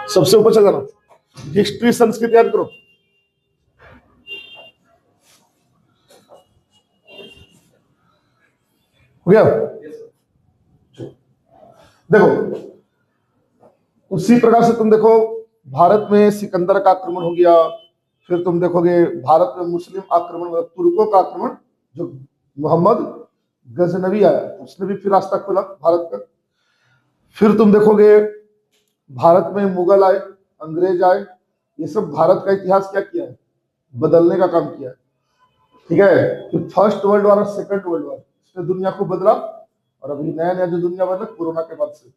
सबसे ऊपर चल जाना, हिस्ट्री संस्कृत याद करो। हो गया? देखो उसी प्रकार से तुम देखो भारत में सिकंदर का आक्रमण हो गया, फिर तुम देखोगे भारत में मुस्लिम आक्रमण, मतलब तुर्कों का आक्रमण, जो मोहम्मद गजनवी आया उसने भी फिर रास्ता खोला भारत का। फिर तुम देखोगे भारत में मुगल आए, अंग्रेज आए, ये सब भारत का इतिहास क्या किया है, बदलने का काम किया है। ठीक है, फिर फर्स्ट वर्ल्ड वॉर और सेकंड वर्ल्ड वॉर, इसने दुनिया को बदला, और अभी नया नया जो दुनिया बदला कोरोना के बाद से,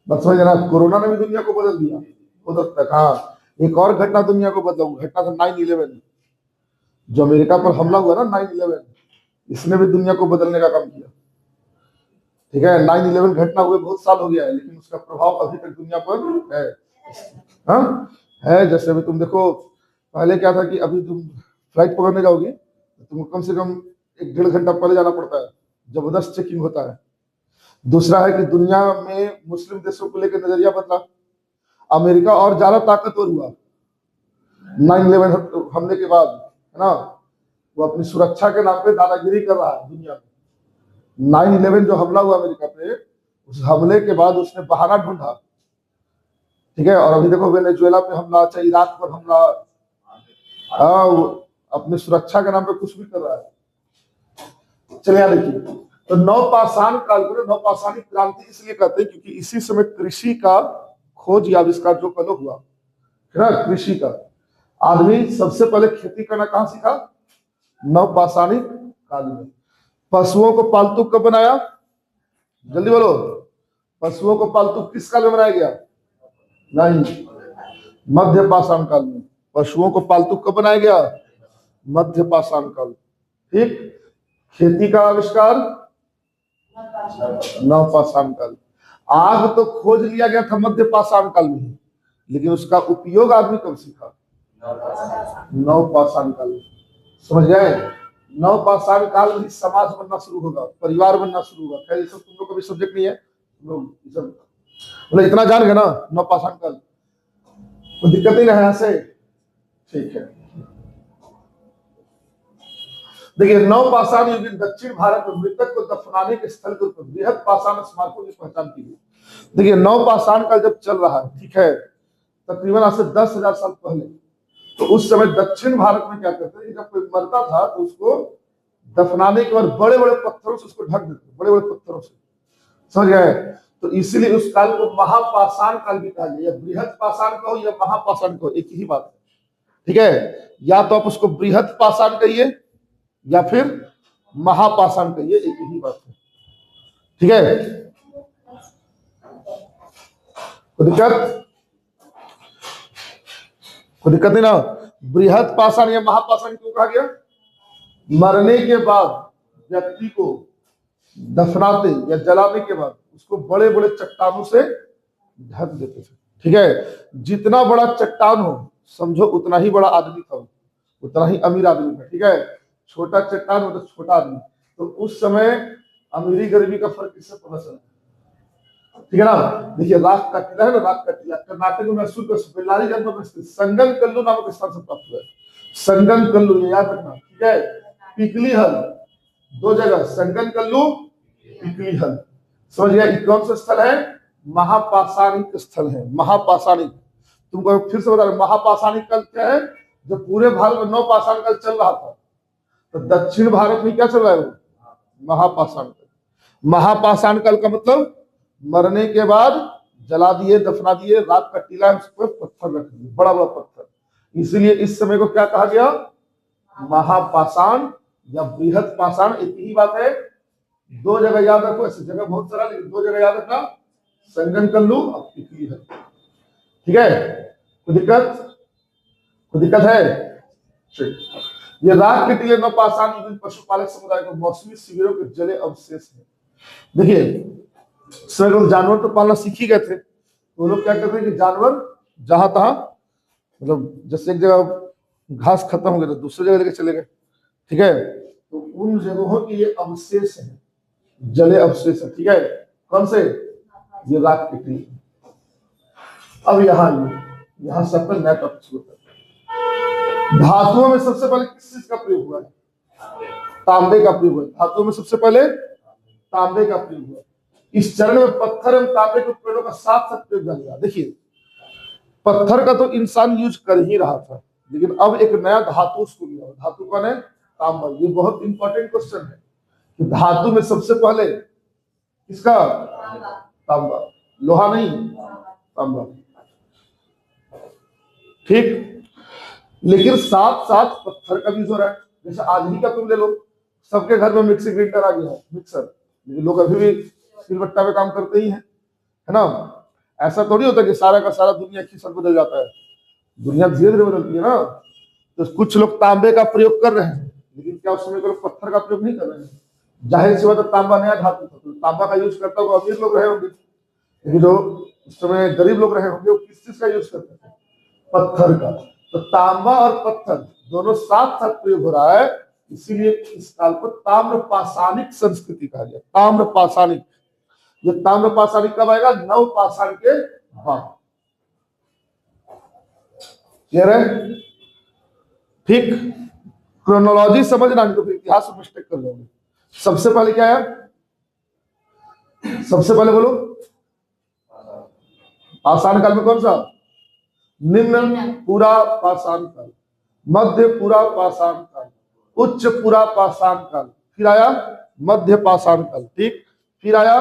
बस समझ ना, कोरोना ने भी दुनिया को बदल दिया उधर तक। हाँ, एक और घटना दुनिया को बदला, घटना था 9/11, जो अमेरिका पर हमला हुआ ना 9/11, इसने भी दुनिया को बदलने का काम किया। ठीक है, 9/11 घटना हुए बहुत साल हो गया है, लेकिन उसका प्रभाव अभी तक दुनिया पर है। हाँ है, जैसे अभी तुम देखो, पहले क्या था कि अभी तुम फ्लाइट पकड़ने जाओगे तो तुमको कम से कम 1-1.5 घंटा पहले जाना पड़ता है, जबरदस्त चेकिंग होता है। दूसरा है कि दुनिया में मुस्लिम देशों को लेकर नजरिया बदला, अमेरिका और ज्यादा ताकतवर हुआ 9/11 हमले के बाद, है ना। वो अपनी सुरक्षा के नाम पे दादागिरी कर रहा है दुनिया में। 9/11 जो हमला हुआ अमेरिका पे, उस हमले के बाद उसने बहाना ढूंढा। ठीक है, और अभी देखो वेनेजुएला पे हमला, चाहे इराक पर हमला, अपनी सुरक्षा के नाम पे कुछ भी कर रहा है। चलिए देखिए, तो नवपाषाण काल को नवपाषाणिक क्रांति इसलिए कहते हैं क्योंकि इसी समय कृषि का खोज या आविष्कार जो कल हुआ है ना, कृषि का। आदमी सबसे पहले खेती करना कहां सीखा, नवपाषाणिक काल में। पशुओं को पालतू कब बनाया, जल्दी बोलो, पशुओं को पालतू किस काल में बनाया गया, नहीं, मध्य पाषाण काल में। पशुओं को पालतू कब बनाया गया, मध्य पाषाण काल। ठीक, खेती का आविष्कार नवपाषाण काल। आग तो खोज लिया गया था मध्य पाषाण काल में, लेकिन उसका उपयोग आदमी कब सीखा, नवपाषाण काल में। समझ गए, नवपाषाण काल में समाज बनना शुरू होगा, परिवार बनना शुरू होगा। खैर ये सब तुम लोग का भी सब्जेक्ट नहीं है, तुम लोग मतलब इतना जान गए ना नवपाषाण काल, तो दिक्कत ही नहीं है ऐसे। ठीक है, देखिए नवपाषाण युग में दक्षिण भारत में मृतक को दफनाने के स्थल के ऊपर बृहद पाषाण स्मारकों की पहचान की गई। देखिए नवपाषाण काल जब चल रहा है, ठीक है, तकरीबन आज से 10,000 साल पहले, तो उस समय दक्षिण भारत में क्या करते थे, जब कोई मरता था तो उसको दफनाने के बाद बड़े बड़े पत्थरों से उसको ढक देते, बड़े बड़े पत्थरों से। समझ गए, तो इसीलिए उस काल को महापाषाण काल भी कहा गया, या बृहद पाषाण कहो या महापाषाण कहो, एक ही बात है। ठीक है, या तो आप उसको बृहद पाषाण कहिए या फिर महापाषाण कहिए, एक ही बात है। ठीक है, कोई दिक्कत नहीं ना। बृहद पाषाण या महापाषाण क्यों कहा गया, मरने के बाद व्यक्ति को दफनाते या जलाने के बाद उसको बड़े बड़े चट्टानों से ढक देते थे। ठीक है, जितना बड़ा चट्टान हो समझो उतना ही बड़ा आदमी था, उतना ही अमीर आदमी था। ठीक है, छोटा चट्टान हो तो छोटा आदमी। तो उस समय अमीरी गरीबी का फर्क किससे पता चला, ठीक है ना। देखिए राग का टीला है ना, राग का टीला कर्नाटक में मैसूर का बेल्लारी जनपद में स्थित संगम कल्लू नामक स्थान से प्राप्त हुआ है। संगम कल्लू याद रखना, ठीक है। पिकली हल, दो जगह, संगम कल्लू, पिकली हल। समझ गया, कौन सा स्थल है, महापाषाणिक स्थल है, महापाषाणिक। तुमको फिर से बता रहे, महापाषाणिक काल क्या है, जब पूरे भारत में नवपाषाण काल चल रहा था, तो दक्षिण भारत में क्या चल रहा है, वो महापाषाण काल। महापाषाण काल का मतलब मरने के बाद जला दिए, दफना दिए, रात का टीला उस पर पत्थर रख दिए, बड़ा बड़ा पत्थर। इसलिए इस समय को क्या कहा गया, महापाषाण या बृहद पाषाण, एक ही बात है। दो जगह याद रखो, ऐसी जगह बहुत सारा, लेकिन दो जगह याद रखना, संगम कल्लू और पिकली हल। ठीक है, कोई दिक्कत है। ये रात के टीले नवपाषाण युग पशुपालक समुदाय को मौसमी शिविरों के जले अवशेष है। देखिए जानवर तो पालना सीख ही गए थे, तो लोग क्या करते हैं कि जानवर जहां तहां, मतलब जैसे एक जगह घास खत्म हो गया तो दूसरी जगह लेके चले गए। ठीक है, तो उन जगहों की ये अवशेष है, जले अवशेष है। ठीक है, कौन से, ये राख के टीले। अब यहाँ सब पर नया टॉपिक शुरू करते हैं। धातुओं में सबसे पहले किस चीज का प्रयोग हुआ है? तांबे का प्रयोग हुआ। धातुओं में सबसे पहले तांबे का प्रयोग हुआ। इस चरण में पत्थर एवं तांबे के उपकरणों का साथ साथ प्रयोग किया गया। देखिए, पत्थर का तो इंसान यूज कर ही रहा था, लेकिन अब एक नया धातु उसको मिला। धातु कौन है? तांबा। ये बहुत इंपॉर्टेंट क्वेश्चन है कि धातु में सबसे पहले किसका? तांबा। लोहा नहीं, तांबा। ठीक, लेकिन साथ साथ पत्थर का भी हो रहा है। जैसे आज ही का तुम ले लो, सबके घर में मिक्सी ग्राइंडर आ गया है, मिक्सर, लेकिन लोग अभी भी सिलबट्टा पे काम करते ही हैं, है ना। ऐसा थोड़ी होता कि सारा का सारा दुनिया की सब बदल जाता है। दुनिया धीरे धीरे बदलती है ना। तो कुछ लोग तांबे का प्रयोग कर रहे हैं, लेकिन क्या उस समय लोग पत्थर का प्रयोग नहीं कर रहे हैं? जाहिर सी बात है, तांबा नया धातु था, तो तांबा का यूज करता हुआ अमीर लोग रहे होंगे, लेकिन जो उस समय गरीब लोग रहे होंगे वो किस चीज का यूज करते थे? पत्थर का। तो तांबा और पत्थर दोनों साथ साथ प्रयोग हो रहा है, इसीलिए इस काल को ताम्र पाषाणिक संस्कृति कहा गया। ताम्र पाषाणिक। ये ताम्र पाषाणिक कब आएगा? नव पाषाण के बाद। क्लियर है? ठीक, क्रोनोलॉजी समझना नहीं तो फिर इतिहास में मिस्टेक कर लोगे। सबसे पहले क्या है? सबसे पहले बोलो, पाषाण काल में कौन सा? निम्न पूरा पाषाण काल, मध्य पूरा पाषाण काल, उच्च पूरा पाषाण काल, फिर आया मध्य पाषाण काल। ठीक, फिर आया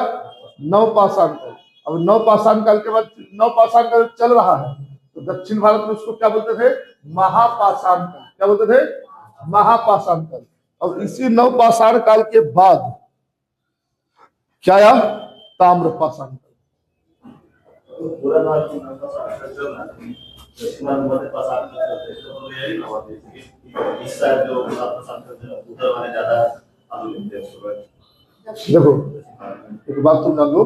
नव पाषाण काल। अब नव पाषाण काल के बाद नव पाषाण काल चल रहा है, तो दक्षिण भारत में उसको क्या बोलते थे? महापाषाण काल। क्या बोलते थे? महापाषाण काल। और इसी नव पाषाण काल के बाद क्या आया? ताम्र पाषाण काल। देखो, एक बात तुम जान लो,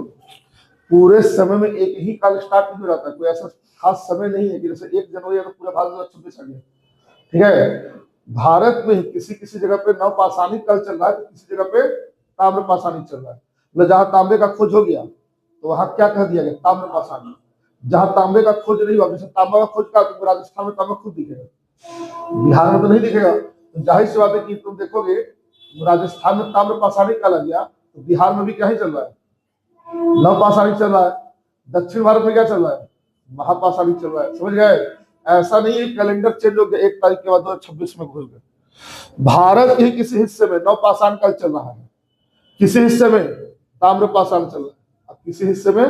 पूरे समय में एक ही काल स्टार्ट नहीं हो रहा था। कोई ऐसा खास समय नहीं है कि जैसे 1 जनवरी तो पूरा भारत 2026 आ गया। ठीक है, भारत में किसी किसी जगह पे नव पाषाणिक काल चल रहा है, तो किसी जगह पे ताम्र पाषाणिक चल रहा है। मतलब जहां तांबे का खोज हो गया तो वहां क्या कह दिया गया? ताम्र पाषाणिक। जहां तांबे का खोज नहीं हुआ, जैसे तांबा का खोज का, तो राजस्थान में तांबा खुद दिखेगा, बिहार में तो नहीं दिखेगा। तो जाहिर सी बात है कि तुम देखोगे राजस्थान में ताम्र पाषाणिक काल आ गया, तो बिहार में भी क्या ही चल रहा है? नव पाषाणिक चल रहा है। दक्षिण भारत में क्या चल रहा है? महापाषाणिक चल रहा है। समझ गए? ऐसा नहीं है कैलेंडर चेंज हो गया 1 तारीख के बाद 2026 में घुस गए। भारत के किसी हिस्से में नव पाषाण काल चल रहा है, किसी हिस्से में ताम्र पाषाण चल रहा है, अब किसी हिस्से में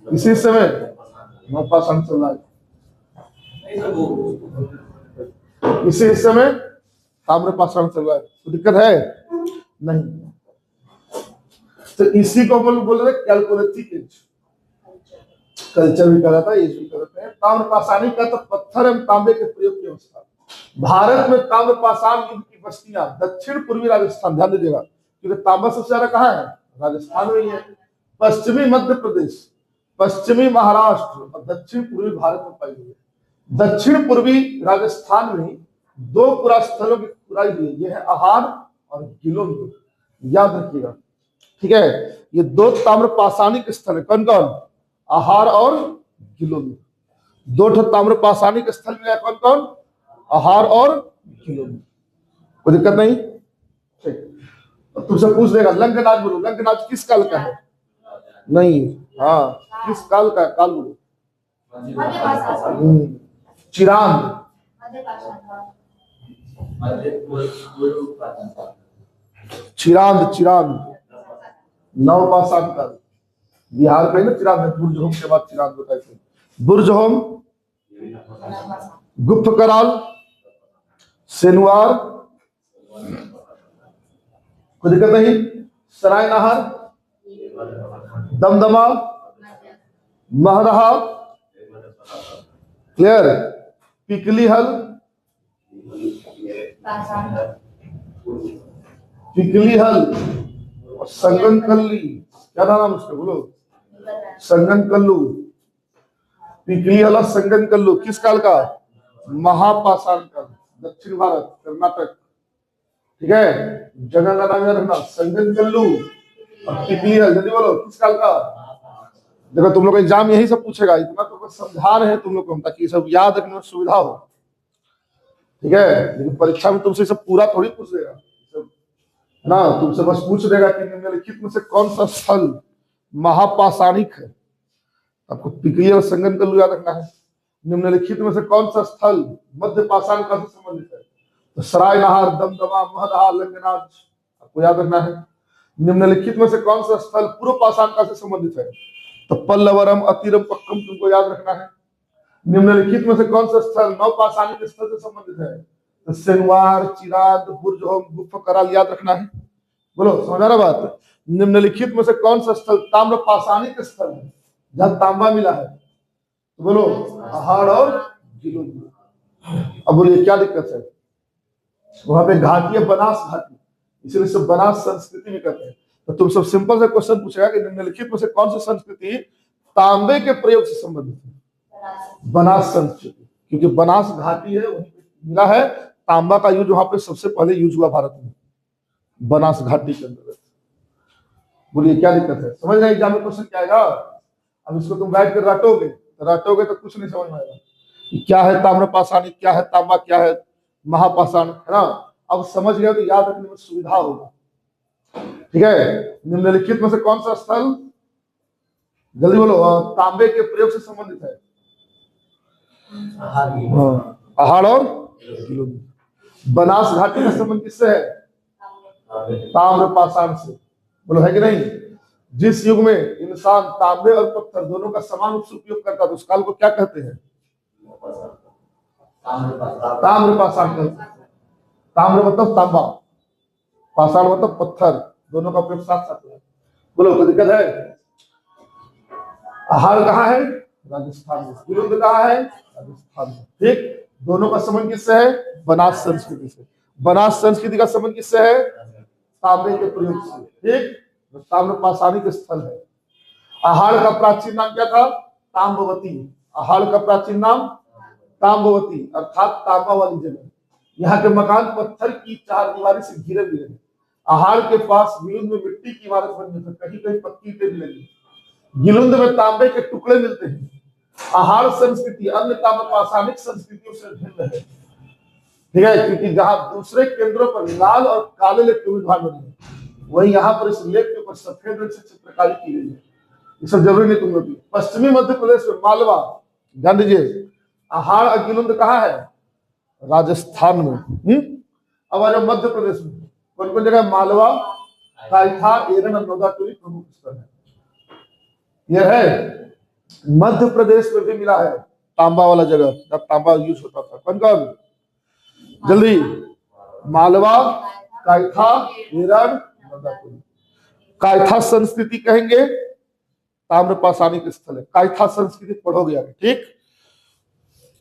नव पाषाण चल रहा है, किसी हिस्से में ताम्र पाषाण चल रहा है। तो दिक्कत है नहीं। तो इसी को बोल रहे कैलकुलेटिव एज, कल्चर भी कहा था, एज भी कहते हैं। ताम्र पाषाणिक का तो पत्थर एवं तांबे के प्रयोग की अवस्था। भारत में ताम्र पाषाण युग की बस्तियां दक्षिण पूर्वी राजस्थान, ध्यान दीजिएगा, क्योंकि तांबा सबसे ज्यादा कहाँ है? राजस्थान में ही है। पश्चिमी मध्य प्रदेश, पश्चिमी महाराष्ट्र और दक्षिण पूर्वी भारत में पाई गई है। दक्षिण पूर्वी राजस्थान में 2 पुरा स्थलों की खुदाई हुई है, ये है आहार और गिलोंद, याद रखिएगा। ठीक है, ये 2 ताम्र पाषाणिक स्थल है। कौन कौन? आहार और गिलोंद। 2 ताम्र पाषाणिक स्थल में कौन कौन? आहार और गिलोंद। कोई दिक्कत नहीं? ठीक, तो तुमसे पूछ देगा लंकनाज बोलो, लंकनाज किस काल का है? नहीं, हाँ, किस काल का है? काल बोलो। चिरांद, चिरांद नव पाषाण काल। बिहार में ना चिरांद, बुर्जहोम के बाद चिरांद बताए थे। बुर्जहोम, गुप्त कराल, सेनुआर, कोई दिक्कत नहीं, सराय नहर, दमदमा, महरहा, क्लियर, पिकलीहल, संगनकल्ली, क्या नाम उसका बोलो? संगनकल्लू, पिकलीहल, संगनकल्लू किस काल का? महापाषाण काल, दक्षिण भारत, कर्नाटक। ठीक है, जगह का नाम याद रखना, संगनकल्लू और पिकलीहल। जल्दी बोलो, किस काल का? देखो तुम लोग एग्जाम यही सब पूछेगा, इतना तो बस समझा रहे हैं तुम लोग को हम, ताकि सब याद रखने में सुविधा हो, ठीक है। लेकिन परीक्षा में तुमसे सब पूरा थोड़ी पूछ देगा सब, है ना। तुमसे बस पूछ देगा कि निम्नलिखित में से कौन सा स्थल महापाषाणिक है, आपको पिकली और संगम का याद रखना है। निम्नलिखित में से कौन सा स्थल मध्य पाषाण काल से संबंधित है, तो सराय नहार, दमदमा, महदहा, लंगनाज, आपको याद रखना है। निम्नलिखित में से कौन सा स्थल पूर्व पाषाण काल से संबंधित है, तो पल्लवरम, अतिरम, पक्कम, तुमको याद रखना है। निम्नलिखित में से कौन सा स्थल नवपाषाणिक स्थल से संबंधित है, तो सेनवार, चिराद, बुर्जहोम, गुफा कराल, याद रखना है। बोलो समझ आ रहा बात। निम्नलिखित में से कौन सा स्थल ताम्र पाषाणिक स्थल है, जहां तांबा मिला है, तो बोलो अहाड़ और गिलुंद। अब बोलिए क्या दिक्कत है, वहां पे घाटी है बनास घाटी, इसलिए सब बनास संस्कृति में कहते हैं। तो तुम सब सिंपल से क्वेश्चन पूछेगा कि निम्नलिखित में से कौन सी संस्कृति तांबे के प्रयोग से संबंधित है, बनास संस्कृति, क्योंकि बनास घाटी है वहीं पे मिला है तांबा का यूज, वहां पे सबसे पहले यूज हुआ भारत में, बनास घाटी के अंतर्गत। बोलिए क्या दिक्कत है, समझ रहे एग्जाम में क्वेश्चन क्या आएगा। अब इसको तुम बैठ कर रटोगे तो कुछ नहीं समझ में आएगा कि क्या है ताम्र पाषाणी, क्या है तांबा, क्या है महापाषाण, है ना। अब समझ गए तो याद रखने में सुविधा होगा, ठीक है। निम्नलिखित में से कौन सा स्थल, जल्दी बोलो, तांबे के प्रयोग से संबंधित है, अहाड़ और गिलुंद। बनास घाटी का संबंध किससे है, ताम्र पाषाण से, बोलो है कि नहीं। जिस युग में इंसान तांबे और पत्थर दोनों का समान रूप से उपयोग करता था, उस काल को क्या कहते हैं, ताम्र पाषाण कहते हैं। ताम्र मतलब तांबा, पाषाण मतलब पत्थर, दोनों का उपयोग साथ साथ है। बोलो कोई दिक्कत है। अहाड़ कहाँ है, राजस्थान में। गिलुंद कहाँ है, राजस्थान में, ठीक। दोनों का संबंध किससे है, बनास संस्कृति से। बनास संस्कृति का संबंध किससे है, तांबे के प्रयोग से, ठीक। ताम्र पाषाणिक स्थल है। अहाड़ का प्राचीन नाम क्या था, ताम्बवती। अहाड़ का प्राचीन नाम ताम्बवती, अर्थात तांबा वाली जगह। यहाँ के मकान पत्थर की चार दीवारी से घिरे हुए हैं। अहाड़ के पास गिलुंद में मिट्टी की इमारत बनी है, कहीं कहीं पक्की ईंटें भी लगी। गिलुंद में तांबे के टुकड़े मिलते हैं। अहाड़ संस्कृति अन्य ताम्र पाषाणिक संस्कृतियों से भिन्न है, ठीक है, क्योंकि जहां दूसरे केंद्रों पर लाल और काले लेप के विभाग बने हैं, वहीं यहाँ पर इस लेप के ऊपर सफेद रंग से चित्रकारी की गई है। ये सब जरूरी नहीं तुम लोग की। पश्चिमी मध्य प्रदेश में मालवा, ध्यान दीजिए, अहाड़ और गिलुंद कहाँ है, राजस्थान में। अब आ जाओ मध्य प्रदेश में, कौन कौन जगह, मालवा, कायथा, एरन और नौदातुरी प्रमुख स्थल है। यह है मध्य प्रदेश में भी मिला है तांबा वाला जगह, जब तांबा यूज होता था। कौन कौन, जल्दी, मालवा, कायथा, एरन, नौदातुरी। कायथा संस्कृति कहेंगे ताम्र पाषाणिक स्थल है, कायथा संस्कृति पढ़ोगे आगे, ठीक।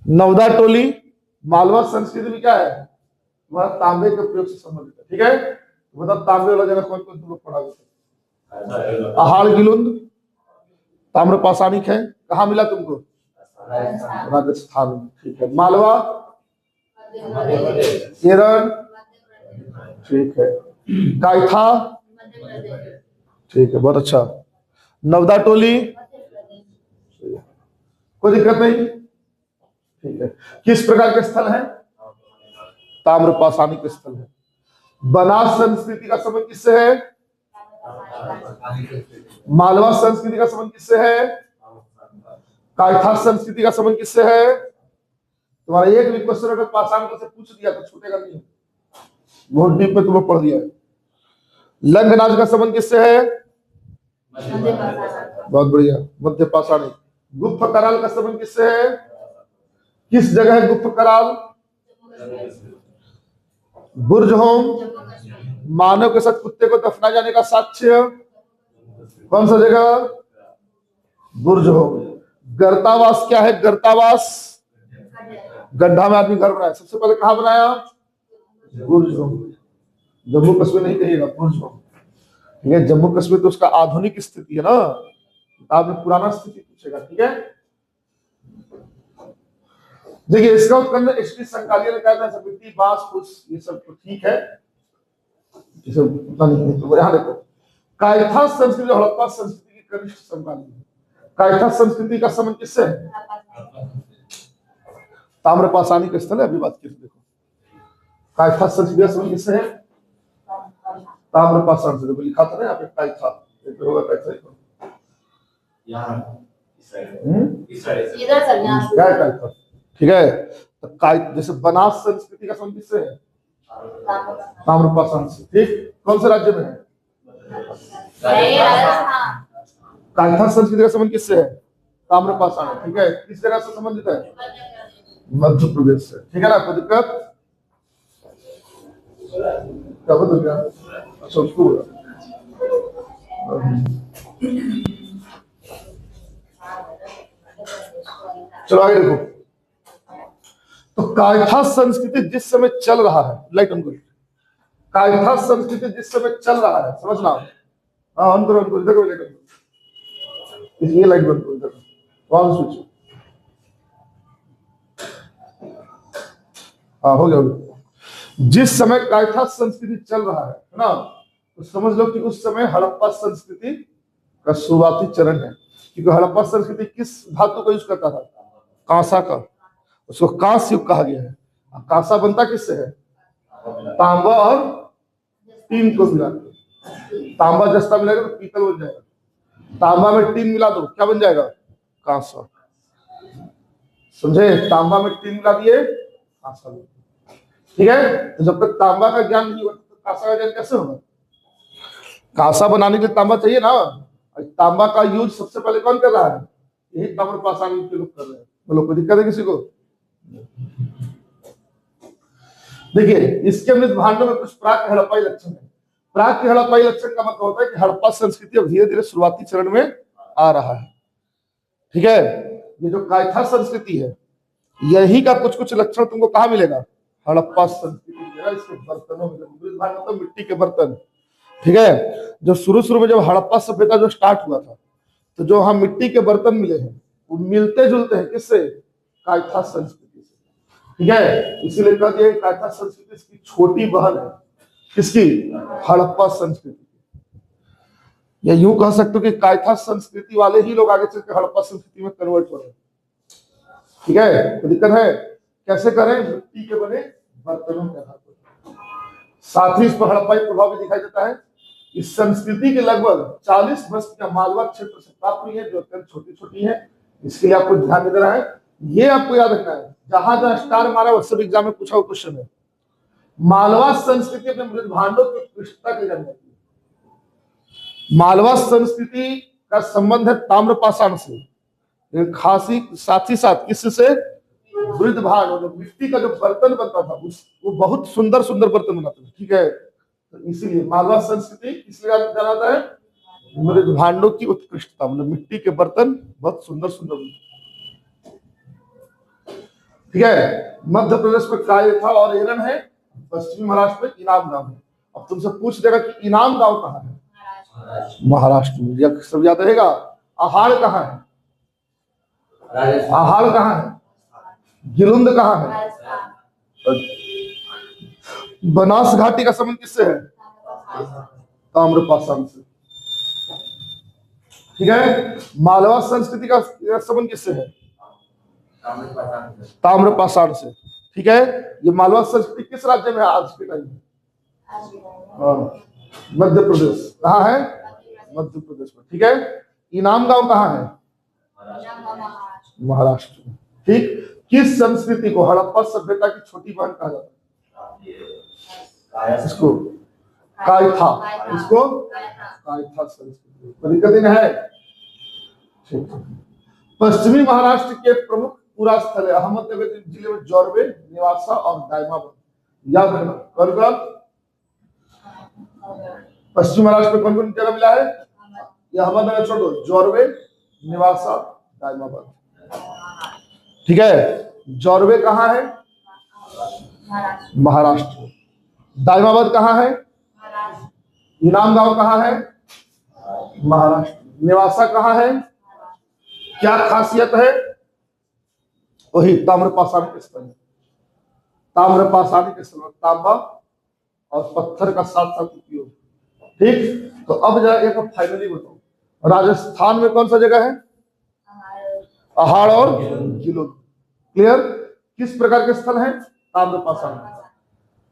नवदा टोली, मालवा संस्कृति में क्या है, वह तांबे के प्रयोग से संबंधित है, ठीक है। मतलब तांबे वाला जगह कौन कौन तुम लोग पढ़ा। अहाड़ गिलुंद ताम्र पाषाणिक है, कहाँ मिला तुमको, राजस्थान में, ठीक है। मालवा, एरन, ठीक है। कायथा, ठीक है, बहुत अच्छा। नवदा टोली, कोई दिक्कत नहीं, ठीक है। किस प्रकार के स्थल है, ताम्र पाषाणिक स्थल है। बनास संस्कृति का संबंध किससे है, मालवा संस्कृति का संबंध किससे है, कायथा संस्कृति का संबंध किससे है। तुम्हारा एक भी क्वेश्चन अगर पाषाण से पूछ दिया तो छूटेगा नहीं, बहुत डीप में तुमने पढ़ दिया है। लंगनाज का संबंध किससे है, बहुत बढ़िया, मध्य पाषाणिक। गुप्त कराल का संबंध किससे है, किस जगह है गुप्त कराल, बुर्जहोम, मानव के साथ कुत्ते को दफना जाने का साक्ष्य, कौन सा जगह, बुर्जहोम। गर्तावास क्या है, गर्तावास, गड्ढा में आदमी घर बनाया, सबसे पहले कहां बनाया, बुर्जहोम। जम्मू कश्मीर नहीं कहिएगा, बुर्जहोम, ठीक है। जम्मू कश्मीर तो उसका आधुनिक स्थिति है ना, आपने पुराना स्थिति पूछेगा, ठीक है। देखिए इसका उत्खनन एचटी संकालिया ने कहा था, मिट्टी, बांस, फूस, ये सब तो ठीक है, ये सब पता नहीं। तो यहाँ देखो, कायथा संस्कृति हड़प्पा संस्कृति की कनिष्ठ समकालीन है। कायथा संस्कृति का संबंध किससे है? ताम्रपाषाणी का स्थल है, अभी बात की देखो। कायथा संस्कृति का संबंध किससे है? ताम्रपाषाण से। देखो लिखा था ना यहाँ पे कायथा, एक होगा कायथा, क्या है कायथा? ठीक है, तो जैसे बनास संस्कृति का संबंध किससे है? ताम्रपाषाण से। ठीक, कौन से राज्य में है? कायथा संस्कृति का संबंध किससे है? ताम्रपाषाण। ठीक है, किस जगह से संबंधित है? मध्य प्रदेश से। ठीक है ना, कोई दिक्कत? क्या बदल गया? अच्छा, उसको चलो आगे देखो। तो कायथा संस्कृति जिस समय चल रहा है, लाइट ऑन करो। कायथा संस्कृति जिस समय चल रहा है, समझना। हाँ, ऑन करो, इधर करो, लाइट ऑन करो, ये लाइट बंद करो, इधर वहां स्विच। हाँ, हो गया। जिस समय कायथा संस्कृति चल रहा है ना, तो समझ लो कि उस समय हड़प्पा संस्कृति का शुरुआती चरण है। क्योंकि हड़प्पा संस्कृति किस धातु का यूज करता था? कांसा का। उसको कांस्य युग कहा गया है। कांसा बनता किससे है? तांबा और टीन को मिला के। तांबा जस्ता मिलाएगा तो पीतल बन जाएगा। तांबा में टीन मिला दो, क्या बन जाएगा? कांसा। समझे? तांबा में टीन मिला दिए, कांसा। ठीक है, तो जब तक तांबा का ज्ञान नहीं होगा तो कांसा का ज्ञान कैसे होगा? कांसा बनाने के लिए तांबा चाहिए ना। तांबा का यूज सबसे पहले कौन कर रहा है? यही ताम्रपाषाण के लोग कर रहे हैं। बोलो, कोई दिक्कत है किसी को? देखिए, इसके मृत भांडों में कुछ प्राक हड़प्पाई लक्षण है। प्राक हड़प्पाई लक्षण का मतलब होता है कि हड़प्पा संस्कृति अब धीरे धीरे शुरुआती चरण में आ रहा है। ठीक है, ये जो कायथा संस्कृति है, यही का कुछ कुछ लक्षण तुमको कहाँ मिलेगा? हड़प्पा संस्कृति मिलेगा। इसके बर्तनों में, मृत भांड मतलब मिट्टी के बर्तन। ठीक है, जो शुरू में जब हड़प्पा सभ्यता जो स्टार्ट हुआ था, तो जो हम मिट्टी के बर्तन मिले हैं वो मिलते जुलते हैं किससे? कायथा संस्कृति से। ठीक है, इसीलिए कहा गया कायथा संस्कृति इसकी छोटी बहन है। किसकी? हड़प्पा संस्कृति। या यूं कह सकते हो कि कायथा संस्कृति वाले ही लोग आगे चल के हड़प्पा संस्कृति में कन्वर्ट हो रहे हैं। ठीक है, तो दिक्कत है कैसे करें? मिट्टी के बने बर्तनों के आधार पर। साथ ही इस पर हड़प्पाई प्रभाव भी दिखाई देता है। इस संस्कृति के लगभग 40 बस्तियां मालवा क्षेत्र से प्राप्त हुई है, जो अत्यंत छोटी छोटी है। इसके लिए आपको ध्यान देना है। ये आपको याद रखना है, जहां जहां स्टार मारा वो सब एग्जाम में पूछा हुआ क्वेश्चन है। मालवा संस्कृति अपने मृत भांडों की उत्कृष्टता के लिए जानी जाती है। मालवा संस्कृति का संबंध है ताम्रपाषाण से, खासी साथ ही साथ किससे? मृत भांड, और मिट्टी का जो बर्तन बनता था वो बहुत सुंदर सुंदर बर्तन बनाते थे। ठीक है, तो इसीलिए मालवा संस्कृति इसलिए जाना जाता है मृत भांडों की उत्कृष्टता, मतलब मिट्टी के बर्तन बहुत सुंदर सुंदर। ठीक है, मध्य प्रदेश में कायथा और एरन है, पश्चिमी महाराष्ट्र में इनाम गांव है। अब तुमसे पूछ देगा कि इनाम गांव कहाँ है? महाराष्ट्र में। सब याद रहेगा। आहाड़ कहाँ है? आहाड़ कहाँ है? गिलुंद कहाँ है? बनास घाटी का संबंध किससे है? ताम्रपाषाण से। ठीक है, मालवा संस्कृति का संबंध किससे है? ताम्रपाषाण से। ठीक है, ये मालवा संस्कृति किस राज्य में है आज के टाइम में? मध्य प्रदेश। कहाँ है? मध्य प्रदेश में। ठीक है, इनाम गांव कहाँ है? महाराष्ट्र में। ठीक, किस संस्कृति को हड़प्पा सभ्यता की छोटी बहन कहा जाता है? इसको कायथा। इसको कायथा संस्कृति। दिक्कत है। ठीक, पश्चिमी महाराष्ट्र के प्रमुख पूरा स्थल है अहमदनगर जिले में जोरवे, निवासा और दायमाबाद। याद रखना कौन कौन? पश्चिम महाराष्ट्र में कौन कौन जगह मिला है? ये अहमदनगर छोड़ो, जोरवे, निवासा, दायमाबाद। ठीक है, जोरवे कहाँ है? महाराष्ट्र। दायमाबाद कहाँ है? इनाम गांव कहाँ है? महाराष्ट्र। निवासा कहाँ है? क्या खासियत है? वही ताम्रपाषाण के स्थल। ताम्रपाषाण के स्थल, तांबा और पत्थर का साथ साथ उपयोग। ठीक, तो अब जरा एक फाइनली बताओ, राजस्थान में कौन सा जगह है? अहाड़ और गिलोन। क्लियर? किस प्रकार के स्थल हैं? ताम्रपाषाण।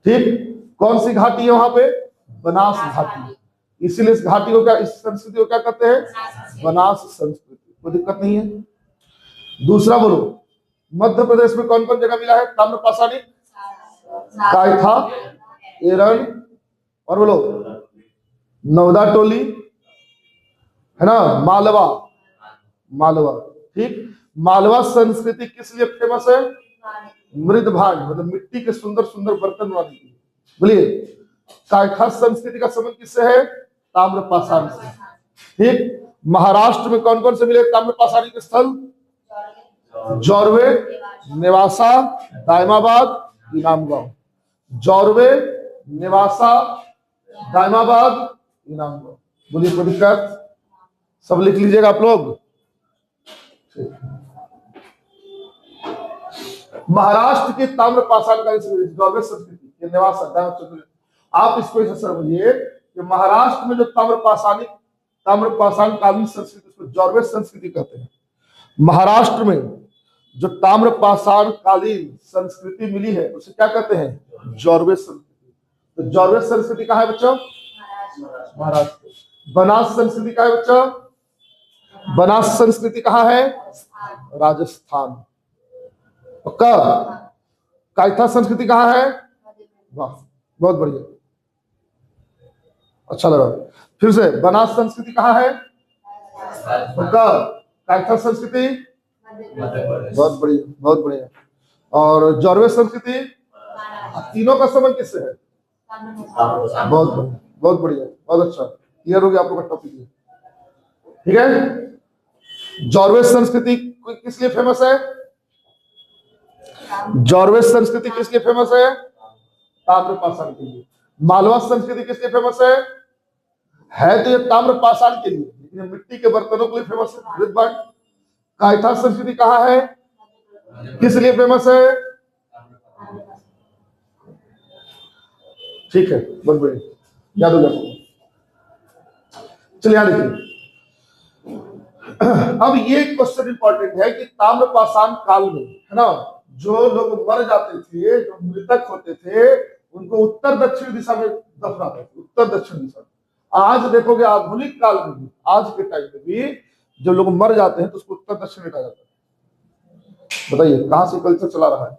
ठीक। कौन सी घाटी है वहां पे? बनास घाटी। इसीलिए इस घाटी को क्या, इस संस्कृति को क्या कहते हैं? बनास संस्कृति। कोई दिक्कत नहीं है। दूसरा बोलो, मध्य प्रदेश में कौन कौन जगह मिला है ताम्रपाषाणी? कायथा, एरन, और बोलो नवदा टोली, है ना, मालवा। मालवा। ठीक। मालवा संस्कृति किस लिए फेमस है? मृद भांड, मतलब मिट्टी के सुंदर सुंदर बर्तन बनाने के लिए। बोलिए, कायथा संस्कृति का संबंध किससे है? ताम्रपाषाण से। ठीक। महाराष्ट्र में कौन कौन से मिले ताम्रपाषाणी के स्थल? जोरवे, नेवासा, दायमाबाद, इनामगांव। जोरवे, नेवासा, दायमाबाद, इनामगांव। बोलिए, कोई दिक्कत? सब लिख लीजिएगा आप लोग। महाराष्ट्र की ताम्रपाषाण का जोरवे संस्कृति, नेवासा, आप इसको ऐसे समझिए कि महाराष्ट्र में जो ताम्रपाषाण कालीन संस्कृति, उसको जोरवे संस्कृति कहते हैं। महाराष्ट्र में जो ताम्रपाषाण कालीन संस्कृति मिली है उसे क्या कहते हैं? जोरवे संस्कृति। तो जोरवे संस्कृति कहाँ है बच्चों? महाराष्ट्र। बनास संस्कृति कहाँ है बच्चों? बनास संस्कृति कहाँ है? राजस्थान। पक्का? कायथा संस्कृति कहाँ है? वाह, बहुत बढ़िया, अच्छा लगा। फिर से, बनास संस्कृति कहाँ है? पक्का? कायथा संस्कृति? बहुत बढ़िया, बहुत बढ़िया। और जोरवे संस्कृति? तीनों का संबंध किससे है? बहुत बढ़िया, बहुत बढ़िया, बहुत अच्छा, क्लियर हो गया आप लोग का टॉपिक। ठीक है। जोरवे संस्कृति किस लिए फेमस है? जोरवे संस्कृति किस लिए फेमस है? ताम्रपाषाण के लिए। मालवा संस्कृति किस लिए फेमस है तो ये ताम्रपाषाण के लिए, लेकिन मिट्टी के बर्तनों के लिए फेमस है। कायथा संस्कृति कहाँ है? किस लिए फेमस है? ठीक है, बहुत बढ़िया, याद हो गया। चलिए यहां देखिए। अब ये क्वेश्चन इंपॉर्टेंट है कि ताम्रपाषाण काल में, है ना, जो लोग मर जाते थे, जो मृतक होते थे, उनको उत्तर दक्षिण दिशा में दफनाते थे। उत्तर दक्षिण दिशा। आज देखोगे आधुनिक काल में भी, आज के टाइम में भी जब लोग मर जाते हैं तो उसको उत्तर दक्षिण में कहा जाता है। बताइए कहां से कल्चर चला रहा है?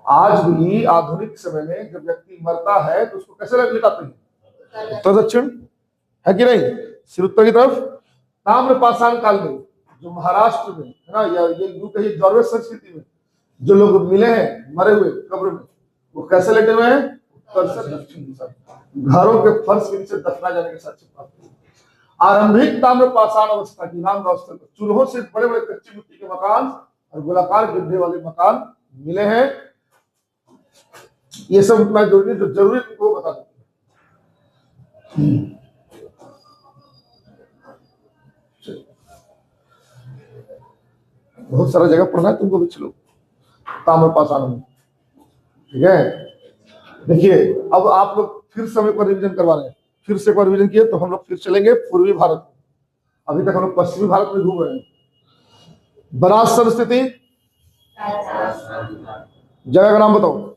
आज भी आधुनिक समय में जब व्यक्ति मरता है तो उसको कैसे लिटाते हैं? उत्तर दक्षिण, है कि नहीं? सिर उत्तर की तरफ। ताम्रपाषाण काल में जो महाराष्ट्र में, है ना, या ये यूं कहिए जोरवे संस्कृति में जो लोग मिले हैं मरे हुए कब्र में, वो कैसे लेटे हुए हैं? उत्तर से दक्षिण दिशा। घरों के फर्श के नीचे दफना जाने के साथ चिपकाते हैं। आरंभिक ताम्रपाषाण अवस्था की नाम अवस्था में चूल्हों से बड़े बड़े कच्ची मिट्टी के मकान और गोलाकार गड्ढे वाले मकान मिले हैं। ये सब उतना जरूरी, जो जरूरी तुमको बता देते हैं। बहुत सारा जगह पढ़ना है तुमको भी, चलो ताम्रपाषाण में। ठीक है। देखिए, अब आप लोग फिर से हमें रिवीजन करवा रहे हैं। फिर से एक बार रिवीजन किए तो हम लोग फिर चलेंगे पूर्वी भारत। अभी तक हम लोग पश्चिमी भारत में घूम रहे हैं। बनास संस्कृति, जगह का नाम बताओ।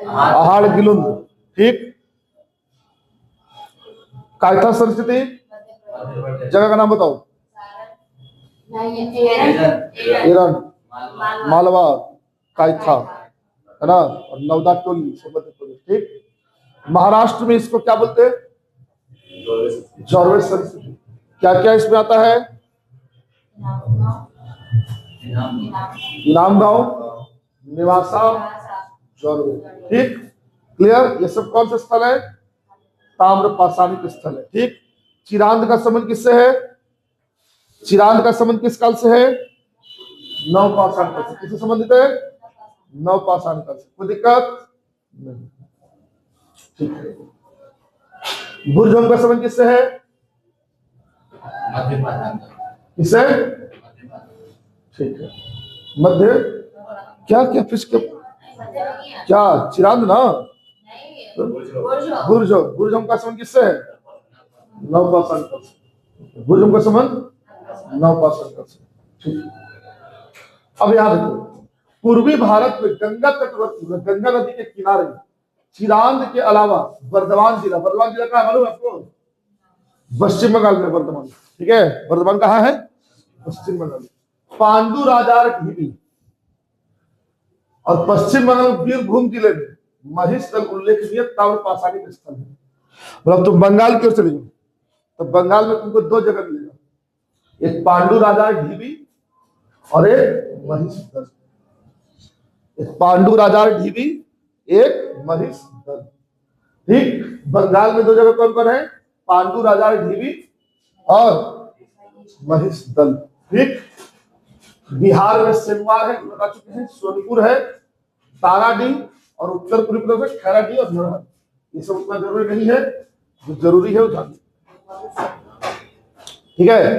अहाड़ गिलुंद। ठीक। कायथा संस्कृति, जगह का नाम बताओ। एरन, मालवा, कायथा, है ना, और नवदा टोली मध्य प्रदेश। ठीक। महाराष्ट्र में इसको क्या बोलते हैं? जोरवे संस्कृति। क्या क्या इसमें आता है? इनामगांव, नेवासा, जोरवे। ठीक, क्लियर। ये सब कौन सा स्थल है? ताम्रपाषाणिक स्थल है। ठीक। चिरांद का संबंध किससे है? चिरांद का संबंध किस काल से है? नवपाषाण काल से। किससे संबंधित है? नवपाषाण काल से। कोई दिक्कत नहीं। ठीक है। बुर्जोम का संबंध किससे है? किससे? ठीक है, मध्य। क्या क्या फिश के क्या? चिरांद ना। बुर्जोम। बुर्जोम का संबंध किससे है? नवपाषाण काल से। बुर्जोम का संबंध नवपाषाण काल से। अब यहां देखो, पूर्वी भारत में गंगा तटवर्ती, गंगा नदी के किनारे चिरांद के अलावा वर्धमान जिला कहाँ है मालूम है आपको? पश्चिम बंगाल में वर्धमान, ठीक है, वर्धमान कहाँ है? पश्चिम बंगाल। पांडु राजार ढीबी और पश्चिम बंगाल बीरभूम जिले में महिषदल उल्लेखनीय ताम्रपाषाणी स्थल है। मतलब तुम बंगाल की ओर चले जाओ तो बंगाल में तुमको दो जगह मिलेगा, एक पांडु राजार ढीबी और एक महिषदल। एक पांडु राजार ढीबी, एक महिषदल। ठीक, बंगाल में दो जगह कौन कौन है? पांडु राजार ढीबी और महिषदल। ठीक, बिहार में सिलवार है, बता चुके हैं, सोनपुर है, ताराडीह और उत्तर पूर्वी प्रदेश में खैराडीह और नरहर। ये सब उतना जरूरी नहीं है, जो जरूरी है वो जान। ठीक है,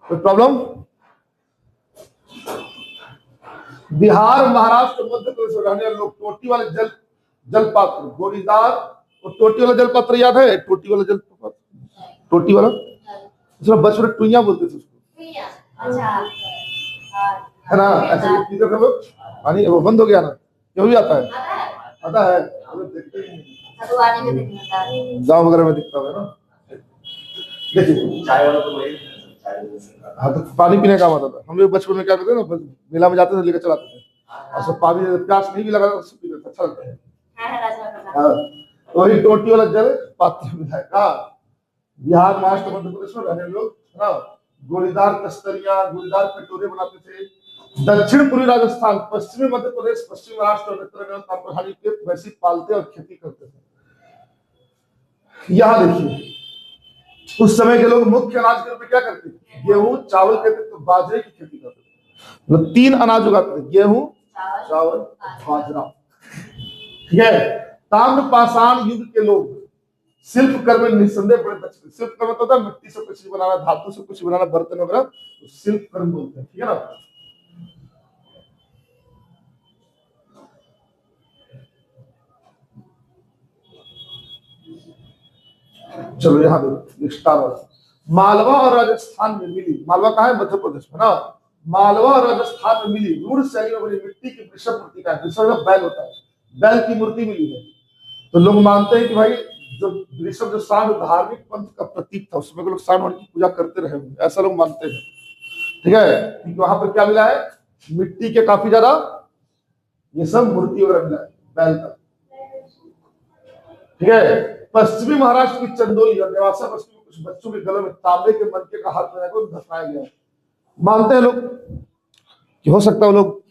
कोई प्रॉब्लम? बिहार, महाराष्ट्र, मध्य प्रदेश में रहने वाले लोग टोटी वाले जल पात्र, गोलीदार, और टोटी वाला जल पात्र याद है? टोटी वाला जल पात्र, टोटी वाला, उसमें बचपन में टुइया बोलते थे उसको, है ना? ऐसे पीते थे लोग, पानी वो बंद हो गया ना, क्यों भी आता है? आता है, देखते ही गाँव वगैरह में दिखता है ना। देखिए चाय वाला तो वही, हाँ तो पानी पीने का आता था। हम लोग बचपन में क्या करते थे ना, मेला में जाते थे, लेकर चलाते थे, और सब पानी प्यास नहीं भी लगा तो सब पीते थे, अच्छा लगता है। वही टोटी वाला जल पात्र में है। बिहार, महाराष्ट्र, मध्य प्रदेश में रहने लोग ना गोलीदार तस्तरियां, गोलीदार कटोरे बनाते थे। दक्षिण पूर्वी राजस्थान, पश्चिमी मध्य प्रदेश, पश्चिमी महाराष्ट्र और उत्तर ताम्रपाषाणी के वैसे पालते और खेती करते थे। यहाँ देखिए, उस समय के लोग मुख्य अनाज के रूप में क्या करते थे? गेहूं, चावल कहते तो बाजरे की खेती करते थे। मतलब 3 अनाज उगाते थे, गेहूं, चावल, बाजरा। ठीक है, ताम्रपाषाण युग के लोग शिल्प कर्म में निस्संदेह बड़े दक्ष थे। शिल्प कर्म होता है मिट्टी से कुछ बनाना, धातु से कुछ बनाना, बर्तन वगैरह, तो शिल्प कर्म बोलते हैं। ठीक है ना? चलो यहाँ देखो, मालवा और राजस्थान में मिली, मालवा कहाँ है? मध्य प्रदेश में ना। मालवा और राजस्थान में मिली रूढ़ शैली में बनी मिट्टी की वृषभ मूर्ति का, वृषभ बैल होता है, बैल की मूर्ति मिली है। तो लोग मानते हैं कि भाई जो वृषभ, जो सांड धार्मिक पंथ का प्रतीक था, उसमें लोग सांड की पूजा करते रहे, ऐसा लोग मानते हैं। ठीक है, क्योंकि वहां पर क्या मिला है? मिट्टी के काफी ज्यादा ये सब मूर्ति वगैरह मिला है बैल का। ठीक है, पश्चिमी महाराष्ट्र की चंदौली और नेवासा बस्ती में कुछ बच्चों के गले में तांबे के मनके का हार पहना कर दफनाया गया। मानते हैं लोग कि हो सकता है लोग,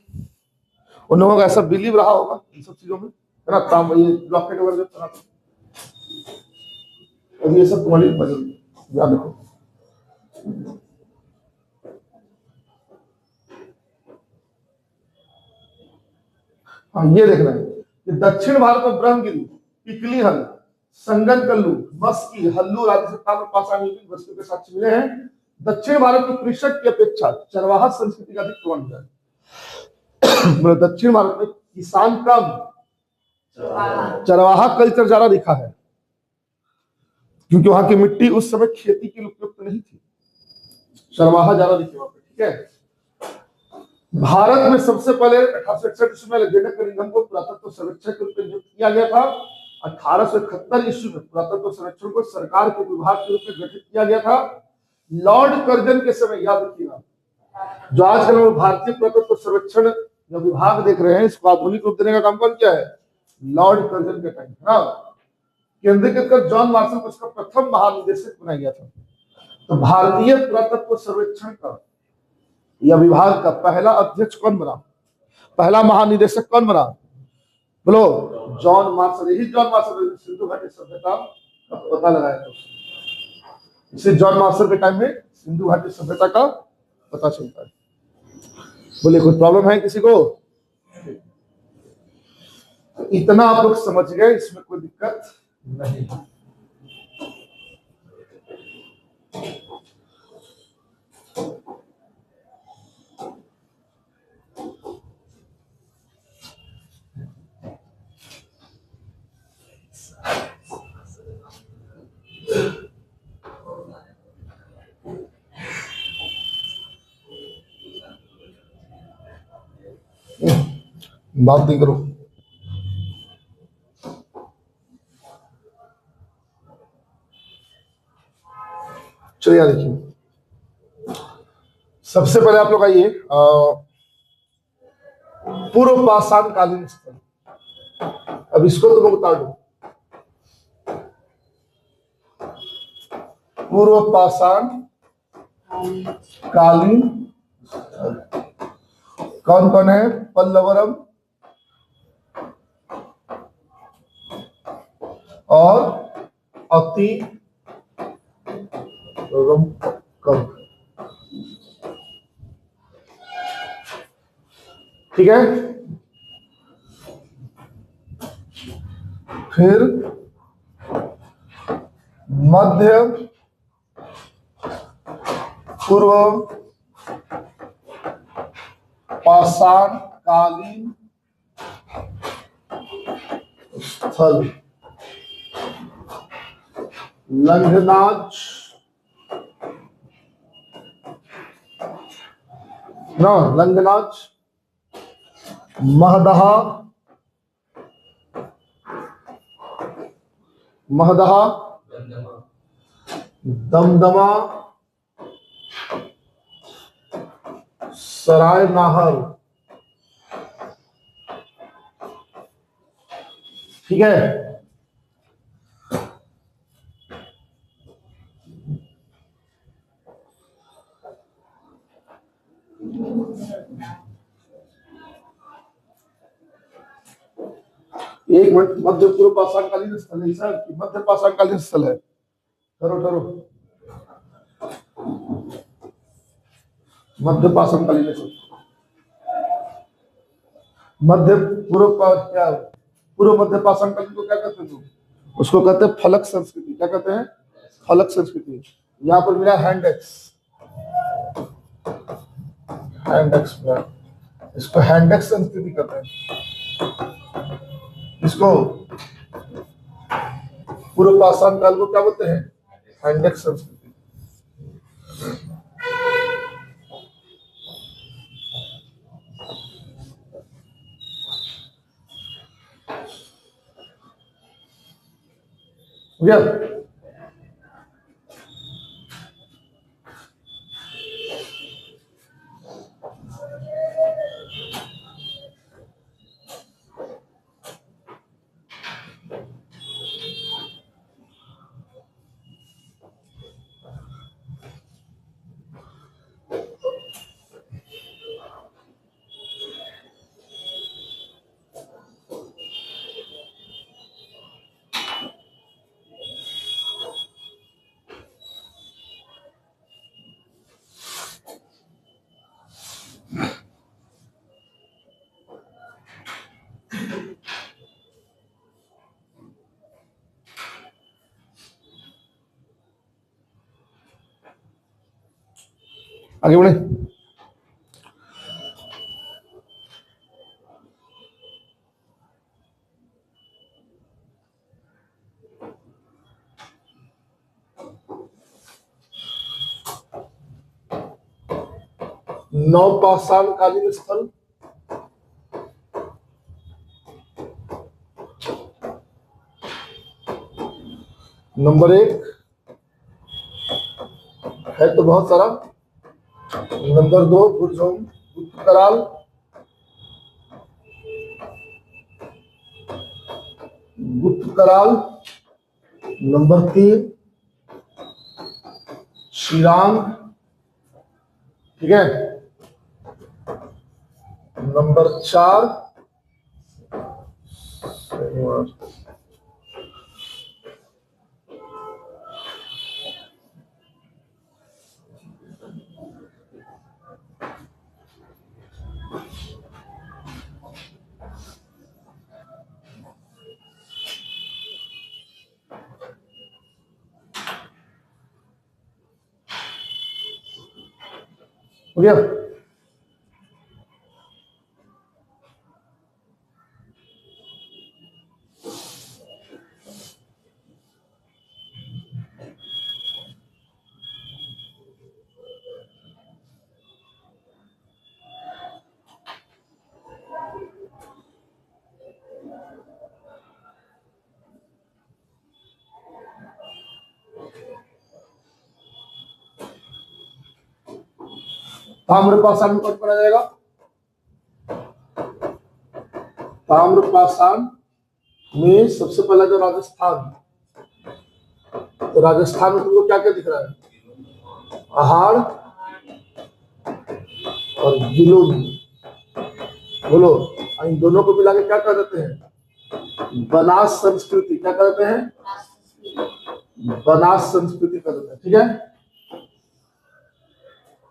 उन लोगों का ऐसा बिलीव रहा होगा इन सब चीजों में, है ना? तांबे, ये लॉकेट वगैरह बनाते, और ये सब तुम्हारी बदल याद रखो। हाँ, ये देखना है कि दक्षिण भारत में ब्रह्मगिरी, पिकली हल, संगन कल्लू, मस्की, हल्लू राज्य से ताम्रपाषाणी वस्तु के साक्ष्य मिले हैं। दक्षिण भारत में कृषक की अपेक्षा चरवाहा संस्कृति का अधिक प्रमाण है। दक्षिण भारत में किसान कम, चरवाहा कल्चर ज्यादा दिखा है, क्योंकि वहां की मिट्टी उस समय खेती के लिए उपयुक्त नहीं थी, चरवाहा ज्यादा दिखे वहां पे। ठीक है, भारत में सबसे पहले 1861 ईस्वी में लेजेंडर कनिंघम को पुरातत्व सर्वेक्षक के रूप में नियुक्त किया गया था। 1871 ईस्वी में पुरातत्व सर्वेक्षण को सरकार के विभाग के रूप में गठित किया गया था। लॉर्ड कर्जन के समय, याद रखिएगा, जो आजकल हम भारतीय पुरातत्व सर्वेक्षण जो विभाग देख रहे हैं, इसको आधुनिक रूप देने का काम कौन किया है? लॉर्ड कर्जन के टाइम, है ना? केंद्रीकृत कर जॉन मार्शल को उसका प्रथम महानिदेशक बनाया गया था। तो भारतीय पुरातत्व सर्वेक्षण का या विभाग का पहला अध्यक्ष कौन बना? पहला महानिदेशक कौन बना? बोलो, जॉन मार्शल। यही जॉन मार्शल सिंधु घाटी सभ्यता का पता लगाया था। इसे जॉन मार्शल के टाइम में सिंधु घाटी सभ्यता का पता चलता है। बोले कोई प्रॉब्लम है किसी को? इतना आप लोग समझ गए, इसमें कोई दिक्कत नहीं है। बात नहीं करो। चलिए यार देखिए, सबसे पहले आप लोग आइए पूर्व पाषाण कालीन स्थल। अब इसको तो मैं उतार दू। पूर्व पाषाण कालीन कौन कौन है? पल्लवरम और अति कम। ठीक है। फिर मध्य पूर्व पाषाण कालीन स्थल लंघनाज ना लंघनाज महदहा महदहा दमदमा सराय नाहर। ठीक है। एक मिनट, मध्य पूर्व पाषाणकालीन स्थल है सर कि मध्य पाषाणकालीन स्थल है? ठहरो ठहरो, मध्य पाषाणकालीन स्थल। मध्य पूर्व क्या पूर्व मध्य पाषाणकालीन को क्या कहते हैं? उसको कहते हैं फलक संस्कृति। क्या कहते हैं? फलक संस्कृति। यहाँ पर मिला हैंडेक्स, हैंडेक्स मिला, इसको हैंडेक्स संस्कृति कहते हैं। इसको पूर्व पाषाण काल को क्या बोलते हैं? हैंडेक्स संस्कृति। हो गया? आगे बढ़े। नवपाषाण कालीन स्थल नंबर 1 है तो बहुत सारा। नंबर 2 बुरझोम गुप्त कराल, गुप्त कराल। नंबर 3 शिरांग। ठीक है। नंबर 4 हो गया? ताम्रपाषाण में कौन पढ़ा जाएगा? ताम्रपाषाण में सबसे पहला जो राजस्थान, तो राजस्थान में तुमको क्या क्या दिख रहा है? पहाड़ और गिलोनी। बोलो, इन दोनों को मिला के क्या कर देते हैं? बनास संस्कृति। क्या कहते हैं? बनास संस्कृति कर देते हैं। ठीक है,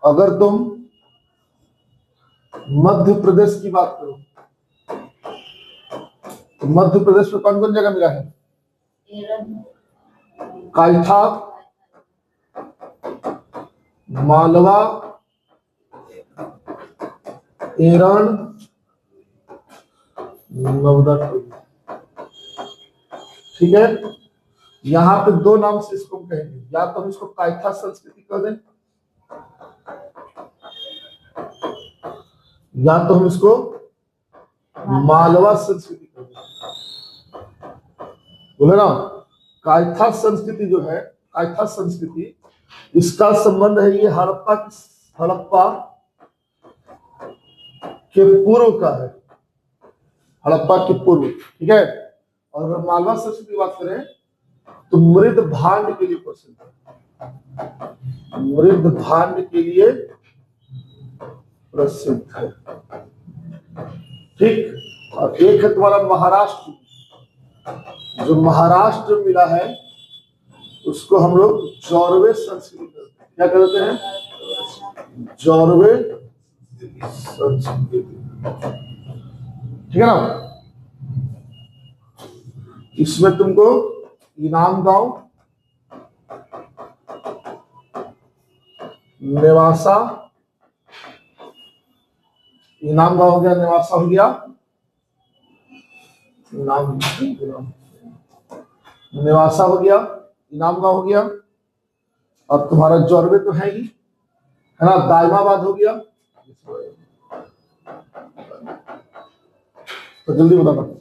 अगर तुम मध्य प्रदेश की बात करो तो मध्य प्रदेश में कौन कौन जगह मिला है? काइथा, मालवा, एरण, नवदत्त। ठीक है, यहां पे दो नाम से इसको कहेंगे, या तो हम इसको काइथा संस्कृति कर दें, या तो हम इसको मालवा संस्कृति कर दें। बोले ना, काइथा संस्कृति जो है, काइथा संस्कृति, इसका संबंध है ये हड़प्पा के पूर्व का है, हड़प्पा के पूर्व। ठीक है, और अगर मालवा संस्कृति की बात करें तो मृद भांड के लिए प्रसिद्ध है, मृद भांड के लिए प्रसिद्ध है। ठीक, और एक है तुम्हारा महाराष्ट्र, जो महाराष्ट्र मिला है उसको हम लोग जौरवे संस्कृति कहते हैं। क्या कहते हैं? जौरवे संस्कृति। ठीक है ना, इसमें तुमको इनाम गांव, नेवासा, इनाम गांव हो गया, नेवासा हो गया, नेवासा हो गया, इनाम गांव हो गया, और तुम्हारा जौरवे तो है ही, है ना, दाइमाबाद हो गया। तो जल्दी बताना।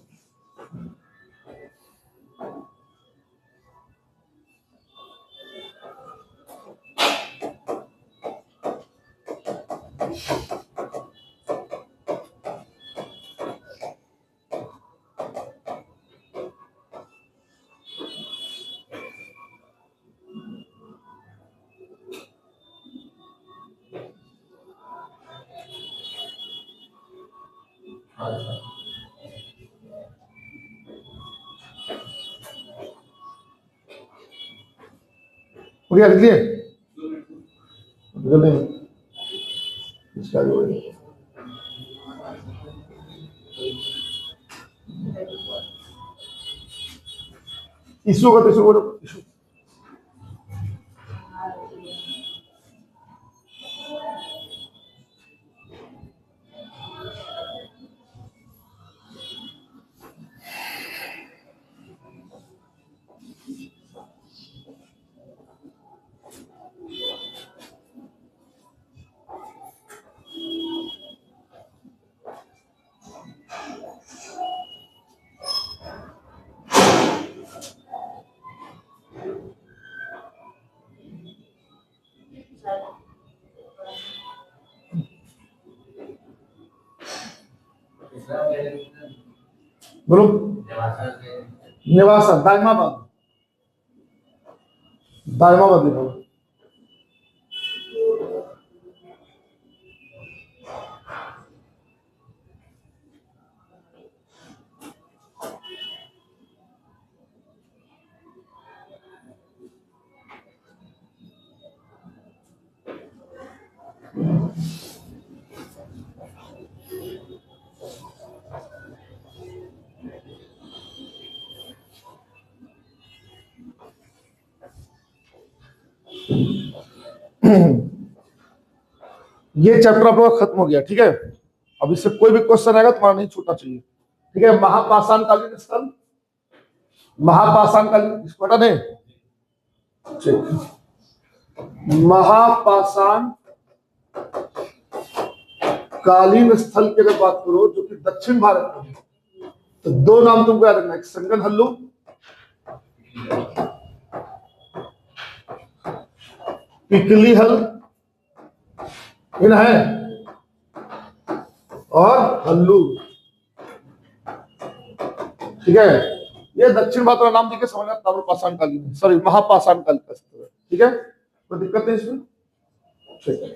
हो गया, लिख लिए? इसका इशू का इशू बोलो। नेवासा, दाइमाबाद, दाइमाबाद लिखो। ये चैप्टर आपका खत्म हो गया। ठीक है, अब इससे कोई भी क्वेश्चन आएगा तुम्हारा नहीं छूटना चाहिए। ठीक है, महापाषाण कालीन स्थल, महापाषाण कालीन, इसको हटा दें। महापाषाण कालीन स्थल की अगर बात करो जो कि दक्षिण भारत में, तो दो नाम तुमको याद रखना, एक संगनहल्लू, पिकलीहल, इन है और हल्लू। ठीक है, ये दक्षिण भारत का नाम देखिए समझना, ताम्रपाषाण कालीन, सॉरी महापाषाण काल का। ठीक है, कोई दिक्कत नहीं इसमें। ठीक है,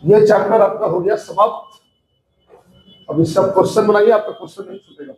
ये चैप्टर आपका हो गया समाप्त। अब इसका क्वेश्चन बनाइए, आपका क्वेश्चन नहीं छूटेगा।